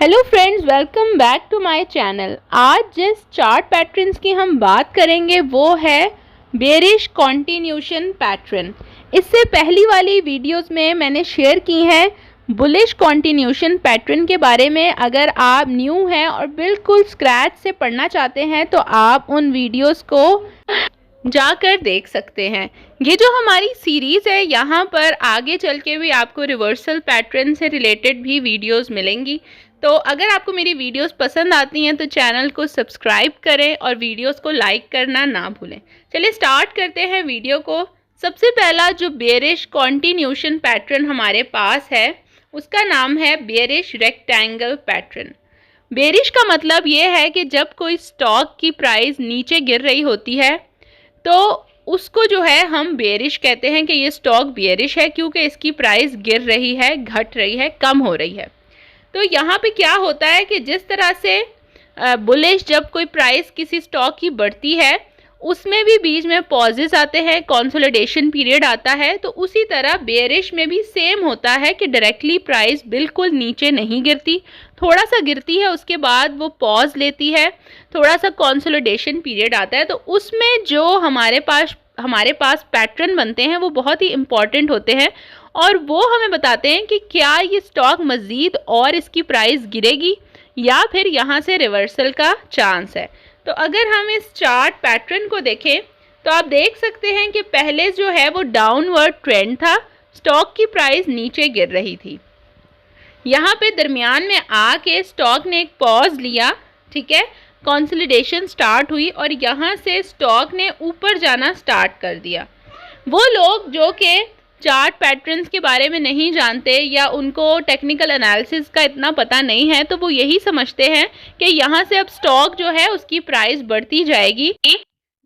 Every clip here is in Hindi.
Hello friends, welcome back to my channel. आज जिस चार्ट पैटर्न्स की हम बात करेंगे वो है बेयरिश कॉन्टिन्यूशन पैटर्न। इससे पहली वाली वीडियोस में मैंने शेयर की है बुलिश कॉन्टिन्यूशन पैटर्न के बारे में। अगर आप न्यू हैं और बिल्कुल स्क्रैच से पढ़ना चाहते हैं तो आप उन वीडियोस को जाकर देख सकते हैं। ये जो हमारी सीरीज़ है यहाँ पर आगे चल के भी आपको रिवर्सल पैटर्न से रिलेटेड भी वीडियोस मिलेंगी। तो अगर आपको मेरी वीडियोस पसंद आती हैं तो चैनल को सब्सक्राइब करें और वीडियोस को लाइक करना ना भूलें। चलिए स्टार्ट करते हैं वीडियो को। सबसे पहला जो बेयरिश कॉन्टिन्यूशन पैटर्न हमारे पास है उसका नाम है बेयरिश रेक्टेंगल पैटर्न। बेयरिश का मतलब ये है कि जब कोई स्टॉक की प्राइस नीचे गिर रही होती है तो उसको जो है हम बेयरिश कहते हैं कि ये स्टॉक बेयरिश है, क्योंकि इसकी प्राइस गिर रही है, घट रही है, कम हो रही है। तो यहाँ पे क्या होता है कि जिस तरह से बुलिश जब कोई प्राइस किसी स्टॉक की बढ़ती है उसमें भी बीच में पॉजेस आते हैं, कंसोलिडेशन पीरियड आता है, तो उसी तरह बेयरिश में भी सेम होता है कि डायरेक्टली प्राइस बिल्कुल नीचे नहीं गिरती, थोड़ा सा गिरती है, उसके बाद वो पॉज लेती है, थोड़ा सा कंसोलिडेशन पीरियड आता है। तो उसमें जो हमारे पास पैटर्न बनते हैं वो बहुत ही इम्पॉर्टेंट होते हैं और वो हमें बताते हैं कि क्या ये स्टॉक मज़ीद और इसकी प्राइस गिरेगी या फिर यहाँ से रिवर्सल का चांस है। तो अगर हम इस चार्ट पैटर्न को देखें तो आप देख सकते हैं कि पहले जो है वो डाउनवर्ड ट्रेंड था, स्टॉक की प्राइस नीचे गिर रही थी। यहाँ पे दरमियान में आके स्टॉक ने एक पॉज लिया, ठीक है, कंसोलिडेशन स्टार्ट हुई और यहाँ से स्टॉक ने ऊपर जाना स्टार्ट कर दिया। वो लोग जो कि चार्ट पैटर्न्स के बारे में नहीं जानते या उनको टेक्निकल एनालिसिस का इतना पता नहीं है तो वो यही समझते हैं कि यहाँ से अब स्टॉक जो है उसकी प्राइस बढ़ती जाएगी,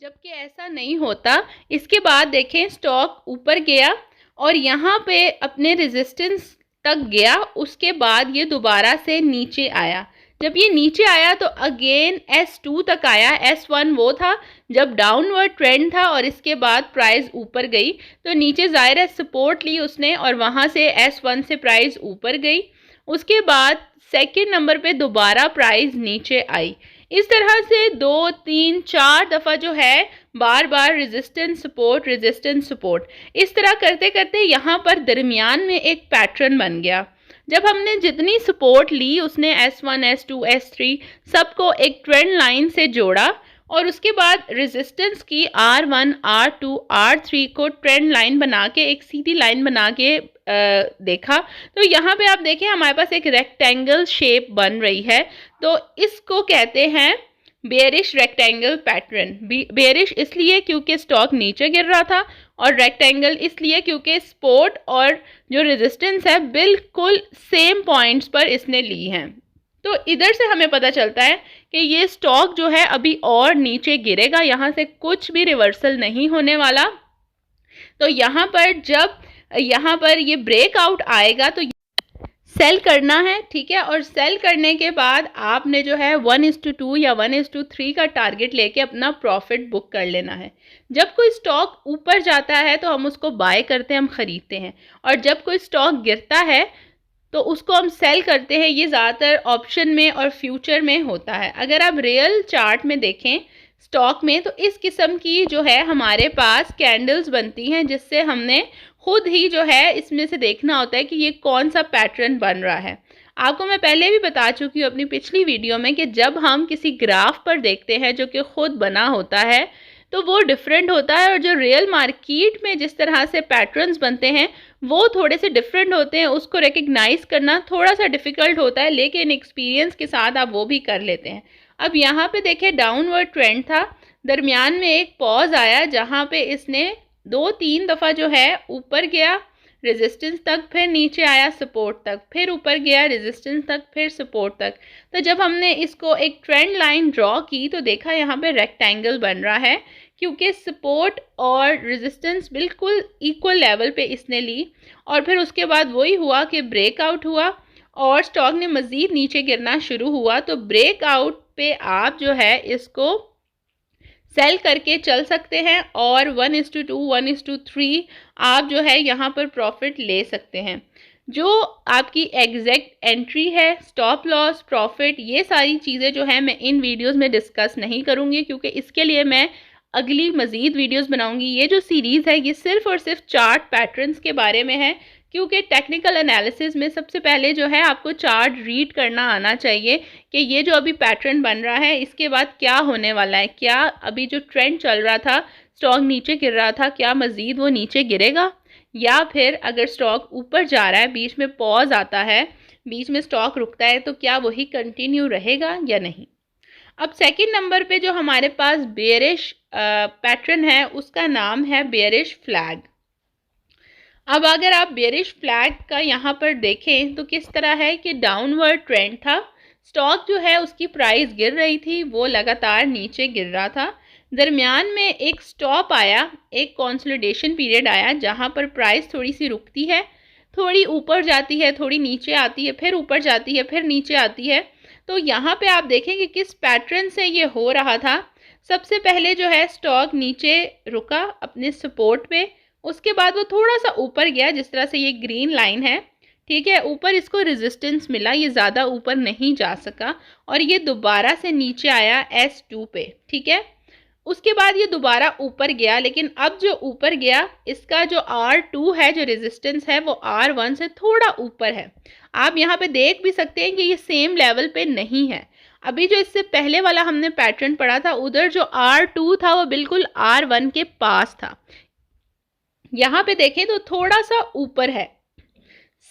जबकि ऐसा नहीं होता। इसके बाद देखें स्टॉक ऊपर गया और यहाँ पे अपने रेजिस्टेंस तक गया, उसके बाद ये दोबारा से नीचे आया। जब ये नीचे आया तो अगेन S2 तक आया। S1 वो था जब डाउनवर्ड ट्रेंड था और इसके बाद प्राइस ऊपर गई, तो नीचे ज़ाहिर है सपोर्ट ली उसने और वहाँ से S1 से प्राइस ऊपर गई। उसके बाद सेकंड नंबर पे दोबारा प्राइस नीचे आई। इस तरह से 2 3 4 दफ़ा जो है बार बार रेजिस्टेंस सपोर्ट इस तरह करते करते यहाँ पर दरमियान में एक पैटर्न बन गया। जब हमने जितनी सपोर्ट ली उसने S1 S2 S3 सबको एक ट्रेंड लाइन से जोड़ा और उसके बाद रेजिस्टेंस की R1 R2 R3 को ट्रेंड लाइन बना के एक सीधी लाइन बना के देखा। तो यहाँ पे आप देखें हमारे पास एक रेक्टेंगल शेप बन रही है, तो इसको कहते हैं बेयरिश रेक्टेंगल पैटर्न। बेयरिश इसलिए क्योंकि स्टॉक नीचे गिर रहा था और रेक्टेंगल इसलिए क्योंकि सपोर्ट और जो रेजिस्टेंस है बिल्कुल सेम पॉइंट्स पर इसने ली हैं। तो इधर से हमें पता चलता है कि ये स्टॉक जो है अभी और नीचे गिरेगा, यहाँ से कुछ भी रिवर्सल नहीं होने वाला। तो यहाँ पर जब यहाँ पर ये ब्रेकआउट आएगा तो सेल करना है, ठीक है, और सेल करने के बाद आपने जो है 1:2 या 1:3 का टारगेट लेके अपना प्रॉफिट बुक कर लेना है। जब कोई स्टॉक ऊपर जाता है तो हम उसको बाय करते हैं, हम ख़रीदते हैं, और जब कोई स्टॉक गिरता है तो उसको हम सेल करते हैं। ये ज़्यादातर ऑप्शन में और फ्यूचर में होता है। अगर आप रियल चार्ट में देखें स्टॉक में तो इस किस्म की जो है हमारे पास कैंडल्स बनती हैं, जिससे हमने खुद ही जो है इसमें से देखना होता है कि ये कौन सा पैटर्न बन रहा है। आपको मैं पहले भी बता चुकी हूँ अपनी पिछली वीडियो में कि जब हम किसी ग्राफ पर देखते हैं जो कि खुद बना होता है तो वो डिफरेंट होता है, और जो रियल मार्केट में जिस तरह से पैटर्न्स बनते हैं वो थोड़े से डिफरेंट होते हैं। उसको रिकग्नाइज करना थोड़ा सा डिफ़िकल्ट होता है, लेकिन एक्सपीरियंस के साथ आप वो भी कर लेते हैं। अब यहाँ पे देखें डाउनवर्ड ट्रेंड था, दरमियान में एक पॉज आया जहाँ पे इसने 2 3 दफ़ा जो है ऊपर गया रेजिस्टेंस तक, फिर नीचे आया सपोर्ट तक, फिर ऊपर गया रेजिस्टेंस तक, फिर सपोर्ट तक। तो जब हमने इसको एक ट्रेंड लाइन ड्रॉ की तो देखा यहाँ पे रेक्टेंगल बन रहा है, क्योंकि सपोर्ट और रेजिस्टेंस बिल्कुल इक्वल लेवल पे इसने ली। और फिर उसके बाद वही हुआ कि ब्रेकआउट हुआ और स्टॉक ने मज़ीद नीचे गिरना शुरू हुआ। तो ब्रेकआउट पे आप जो है इसको सेल करके चल सकते हैं और 1:2 1:3 आप जो है यहाँ पर प्रॉफिट ले सकते हैं। जो आपकी एग्जैक्ट एंट्री है, स्टॉप लॉस, प्रॉफिट, ये सारी चीज़ें जो है मैं इन वीडियोस में डिस्कस नहीं करूँगी, क्योंकि इसके लिए मैं अगली मज़ीद वीडियोस बनाऊंगी। ये जो सीरीज़ है ये सिर्फ और सिर्फ चार्ट पैटर्न्स के बारे में है, क्योंकि टेक्निकल एनालिसिस में सबसे पहले जो है आपको चार्ट रीड करना आना चाहिए कि ये जो अभी पैटर्न बन रहा है इसके बाद क्या होने वाला है, क्या अभी जो ट्रेंड चल रहा था, स्टॉक नीचे गिर रहा था, क्या मज़ीद वो नीचे गिरेगा, या फिर अगर स्टॉक ऊपर जा रहा है, बीच में पॉज आता है, बीच में स्टॉक रुकता है, तो क्या वही कंटिन्यू रहेगा या नहीं। अब सेकंड नंबर पे जो हमारे पास बेयरिश पैटर्न है उसका नाम है बेयरिश फ्लैग। अब अगर आप बेयरिश फ्लैग का यहाँ पर देखें तो किस तरह है कि डाउनवर्ड ट्रेंड था, स्टॉक जो है उसकी प्राइस गिर रही थी, वो लगातार नीचे गिर रहा था, दरमियान में एक स्टॉप आया, एक कंसोलिडेशन पीरियड आया जहाँ पर प्राइस थोड़ी सी रुकती है, थोड़ी ऊपर जाती है, थोड़ी नीचे आती है, फिर ऊपर जाती है, फिर नीचे आती है। तो यहाँ पे आप देखें कि किस पैटर्न से ये हो रहा था। सबसे पहले जो है स्टॉक नीचे रुका अपने सपोर्ट पे, उसके बाद वो थोड़ा सा ऊपर गया, जिस तरह से ये ग्रीन लाइन है, ठीक है, ऊपर इसको रेजिस्टेंस मिला, ये ज़्यादा ऊपर नहीं जा सका और ये दोबारा से नीचे आया S2 पे, ठीक है। उसके बाद ये दोबारा ऊपर गया, लेकिन अब जो ऊपर गया इसका जो R2 है, जो रेजिस्टेंस है, वो R1 से थोड़ा ऊपर है। आप यहाँ पे देख भी सकते हैं कि ये सेम लेवल पे नहीं है। अभी जो इससे पहले वाला हमने पैटर्न पढ़ा था उधर जो R2 था वो बिल्कुल R1 के पास था, यहाँ पे देखें तो थोड़ा सा ऊपर है।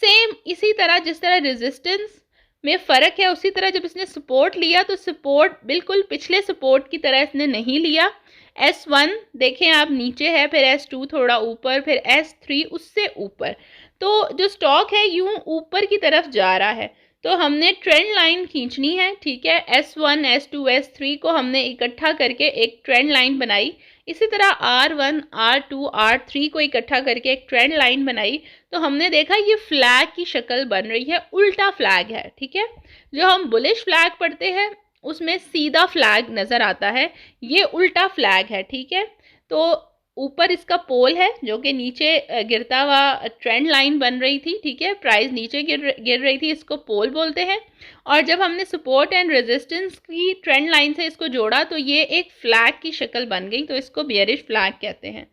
सेम इसी तरह जिस तरह रेजिस्टेंस में फ़र्क है, उसी तरह जब इसने सपोर्ट लिया तो सपोर्ट बिल्कुल पिछले सपोर्ट की तरह इसने नहीं लिया। S1 देखें आप नीचे है, फिर S2 थोड़ा ऊपर, फिर S3 उससे ऊपर। तो जो स्टॉक है यूं ऊपर की तरफ जा रहा है, तो हमने ट्रेंड लाइन खींचनी है, ठीक है। S1, S2, S3 को हमने इकट्ठा करके एक ट्रेंड लाइन बनाई, इसी तरह R1, R2, R3 को इकट्ठा करके एक ट्रेंड लाइन बनाई, तो हमने देखा ये फ्लैग की शक्ल बन रही है, उल्टा फ्लैग है, ठीक है। जो हम बुलिश फ्लैग पढ़ते हैं उसमें सीधा फ्लैग नज़र आता है, ये उल्टा फ्लैग है, ठीक है। तो ऊपर इसका पोल है जो कि नीचे गिरता हुआ ट्रेंड लाइन बन रही थी, ठीक है, प्राइस नीचे गिर रही थी, इसको पोल बोलते हैं। और जब हमने सपोर्ट एंड रेजिस्टेंस की ट्रेंड लाइन से इसको जोड़ा तो ये एक फ्लैग की शक्ल बन गई, तो इसको बेयरिश फ्लैग कहते हैं।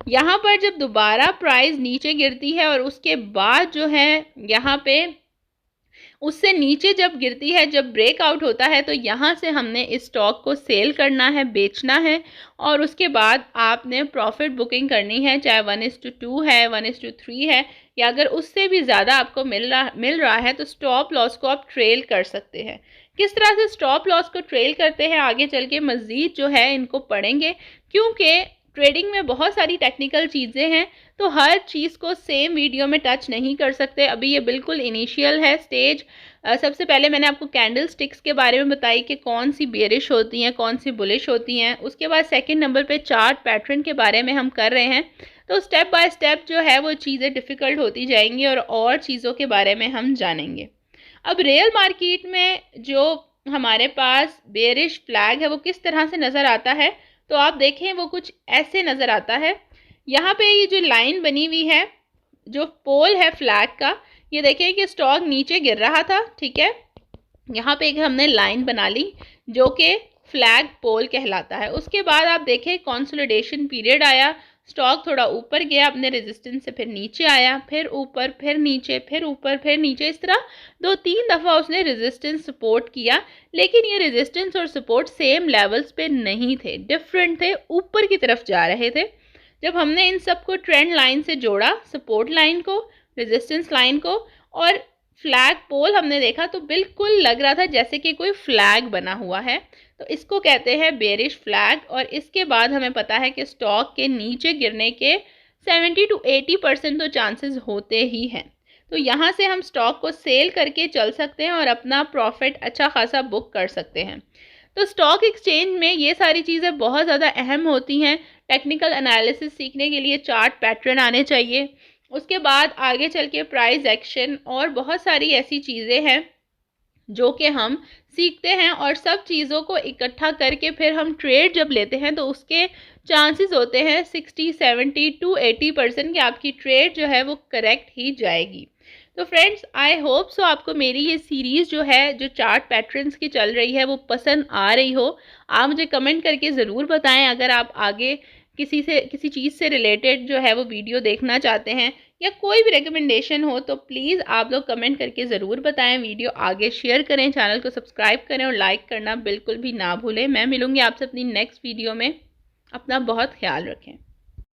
यहाँ पर जब दोबारा प्राइस नीचे गिरती है और उसके बाद जो है यहाँ पे उससे नीचे जब गिरती है, जब ब्रेकआउट होता है, तो यहाँ से हमने इस स्टॉक को सेल करना है, बेचना है, और उसके बाद आपने प्रॉफिट बुकिंग करनी है, चाहे 1:2 है, 1:3 है, या अगर उससे भी ज़्यादा आपको मिल रहा है तो स्टॉप लॉस को आप ट्रेल कर सकते हैं। किस तरह से स्टॉप लॉस को ट्रेल करते हैं आगे चल के मज़ीद जो है इनको पढ़ेंगे, क्योंकि ट्रेडिंग में बहुत सारी टेक्निकल चीज़ें हैं, तो हर चीज़ को सेम वीडियो में टच नहीं कर सकते। अभी ये बिल्कुल इनिशियल है स्टेज। सबसे पहले मैंने आपको कैंडल स्टिक्स के बारे में बताई कि कौन सी बेयरिश होती हैं, कौन सी बुलिश होती हैं। उसके बाद सेकंड नंबर पे चार्ट पैटर्न के बारे में हम कर रहे हैं, तो स्टेप बाय स्टेप जो है वो चीज़ें डिफ़िकल्ट होती जाएंगी और चीज़ों के बारे में हम जानेंगे। अब रियल मार्केट में जो हमारे पास बेयरिश फ्लैग है वो किस तरह से नज़र आता है, तो आप देखें वो कुछ ऐसे नज़र आता है। यहाँ पे ये जो लाइन बनी हुई है, जो पोल है फ्लैग का, ये देखें कि स्टॉक नीचे गिर रहा था, ठीक है। यहाँ पे एक हमने लाइन बना ली जो कि फ्लैग पोल कहलाता है। उसके बाद आप देखें कंसोलिडेशन पीरियड आया, स्टॉक थोड़ा ऊपर गया अपने रेजिस्टेंस से, फिर नीचे आया, फिर ऊपर, फिर नीचे, फिर ऊपर, फिर नीचे, इस तरह 2-3 दफ़ा उसने रेजिस्टेंस सपोर्ट किया, लेकिन ये रेजिस्टेंस और सपोर्ट सेम लेवल्स पे नहीं थे, डिफरेंट थे, ऊपर की तरफ जा रहे थे। जब हमने इन सबको ट्रेंड लाइन से जोड़ा, सपोर्ट लाइन को, रेजिस्टेंस लाइन को और फ्लैग पोल हमने देखा, तो बिल्कुल लग रहा था जैसे कि कोई फ्लैग बना हुआ है, तो इसको कहते हैं बेयरिश फ्लैग। और इसके बाद हमें पता है कि स्टॉक के नीचे गिरने के 70 to 80% तो चांसेस होते ही हैं, तो यहाँ से हम स्टॉक को सेल करके चल सकते हैं और अपना प्रॉफिट अच्छा खासा बुक कर सकते हैं। तो स्टॉक एक्सचेंज में ये सारी चीज़ें बहुत ज़्यादा अहम होती हैं। टेक्निकल एनालिसिस सीखने के लिए चार्ट पैटर्न आने चाहिए, उसके बाद आगे चल के प्राइस एक्शन और बहुत सारी ऐसी चीज़ें हैं जो कि हम सीखते हैं, और सब चीज़ों को इकट्ठा करके फिर हम ट्रेड जब लेते हैं तो उसके चांसेस होते हैं 60, 70 to 80% कि आपकी ट्रेड जो है वो करेक्ट ही जाएगी। तो फ्रेंड्स आई होप सो आपको मेरी ये सीरीज़ जो है, जो चार्ट पैटर्न्स की चल रही है, वो पसंद आ रही हो। आप मुझे कमेंट करके ज़रूर बताएं अगर आप आगे किसी चीज़ से रिलेटेड जो है वो वीडियो देखना चाहते हैं या कोई भी रिकमेंडेशन हो, तो प्लीज़ आप लोग कमेंट करके ज़रूर बताएं। वीडियो आगे शेयर करें, चैनल को सब्सक्राइब करें और लाइक करना बिल्कुल भी ना भूलें। मैं मिलूँगी आपसे अपनी नेक्स्ट वीडियो में। अपना बहुत ख्याल रखें।